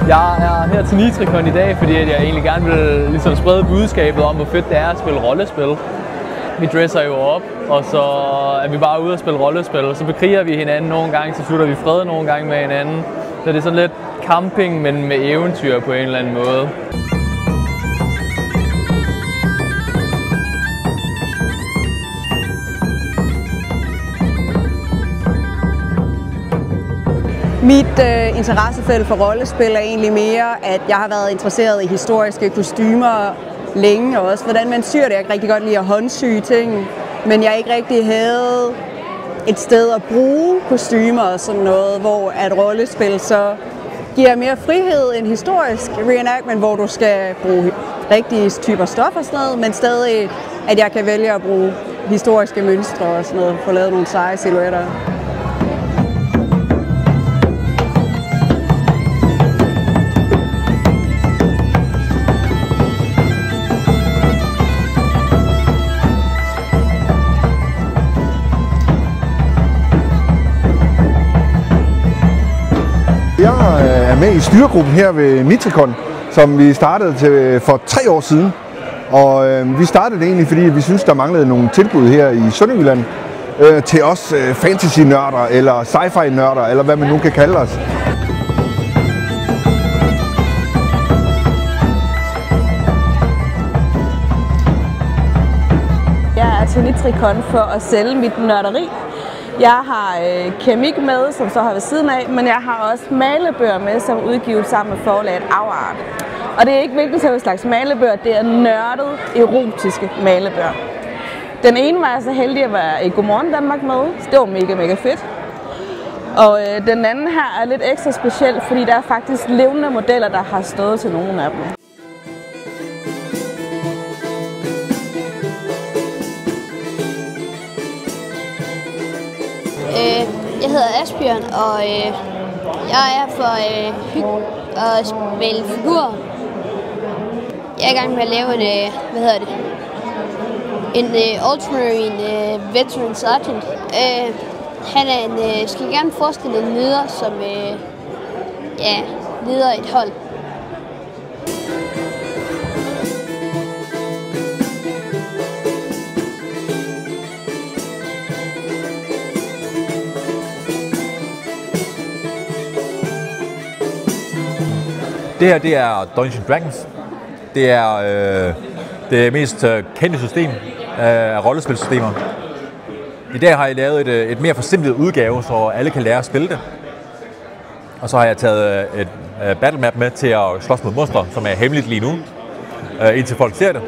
Jeg er her til Nitricon i dag, fordi jeg egentlig gerne vil ligesom sprede budskabet om, hvor fedt det er at spille rollespil. Vi dresser jo op, og så er vi bare ude og spille rollespil, og så bekriger vi hinanden nogle gange, så slutter vi fred nogle gange med hinanden. Så det er sådan lidt camping, men med eventyr på en eller anden måde. Mit interessefelt for rollespil er egentlig mere, at jeg har været interesseret i historiske kostymer længe, og også hvordan man syr det. Jeg kan rigtig godt lide at håndsy ting, men jeg ikke rigtig havde et sted at bruge kostymer og sådan noget, hvor at rollespil så giver mere frihed end historisk reenactment, hvor du skal bruge rigtige typer stof og sådan noget, men stadig, at jeg kan vælge at bruge historiske mønstre og sådan noget, for at lave nogle seje silhuetter. Jeg er med i styregruppen her ved Nitricon, som vi startede for 3 år siden. Og vi startede egentlig, fordi vi synes der manglede nogle tilbud her i Sønderjylland til os fantasy-nørder eller sci-fi-nørder, eller hvad man nu kan kalde os. Jeg er til Nitricon for at sælge mit nørderi. Jeg har keramik med, som så har ved siden af, men jeg har også malebøger med, som er udgivet sammen med forlaget Afart. Og det er ikke hvilken slags malebøger, det er nørdet, erotiske malebøger. Den ene var jeg så heldig at være i Godmorgen Danmark med, så det var mega fedt. Og den anden her er lidt ekstra speciel, fordi der er faktisk levende modeller, der har stået til nogle af dem. Jeg hedder Asbjørn, og jeg er her for at spille figurer. Jeg er i gang med at lave en Ultramarine Veteran Sergeant. Han er skal gerne forestille en leder, som leder et hold. Det her, det er Dungeons & Dragons. Det er det mest kendte system af rollespilsystemer. I dag har jeg lavet et mere forsimplet udgave, så alle kan lære at spille det. Og så har jeg taget et battle map med til at slås mod monstre, som er hemmeligt lige nu, indtil folk ser det.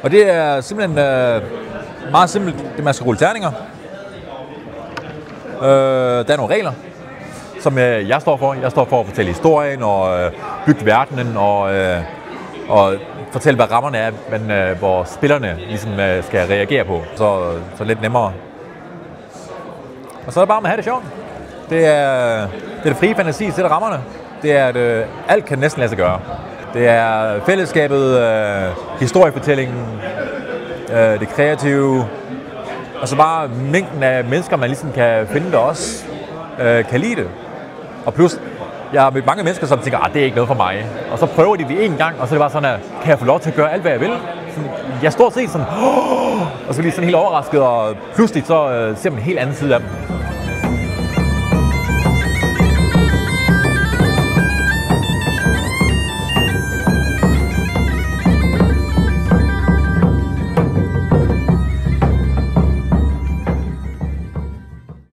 Og det er simpelthen meget simpelt, det man skal rulle terninger. Der er nogle regler, som jeg står for. Jeg står for at fortælle historien og bygge verdenen og fortælle, hvad rammerne er, men hvor spillerne ligesom skal reagere på. Så lidt nemmere. Og så er det bare med at have det sjovt. Det er det frie fantasi, det er rammerne. Det er, at alt kan næsten lade sig gøre. Det er fællesskabet, historiefortællingen, det kreative, og så bare mængden af mennesker, man ligesom kan finde, der også kan lide det. Og plus, jeg har mødt mange mennesker, som tænker, det er ikke noget for mig. Og så prøver de det en gang, og så er det bare sådan, at kan jeg få lov til at gøre alt, hvad jeg vil? Jeg er stort set sådan, og så bliver de sådan helt overrasket, og pludselig så ser man en helt anden side af dem.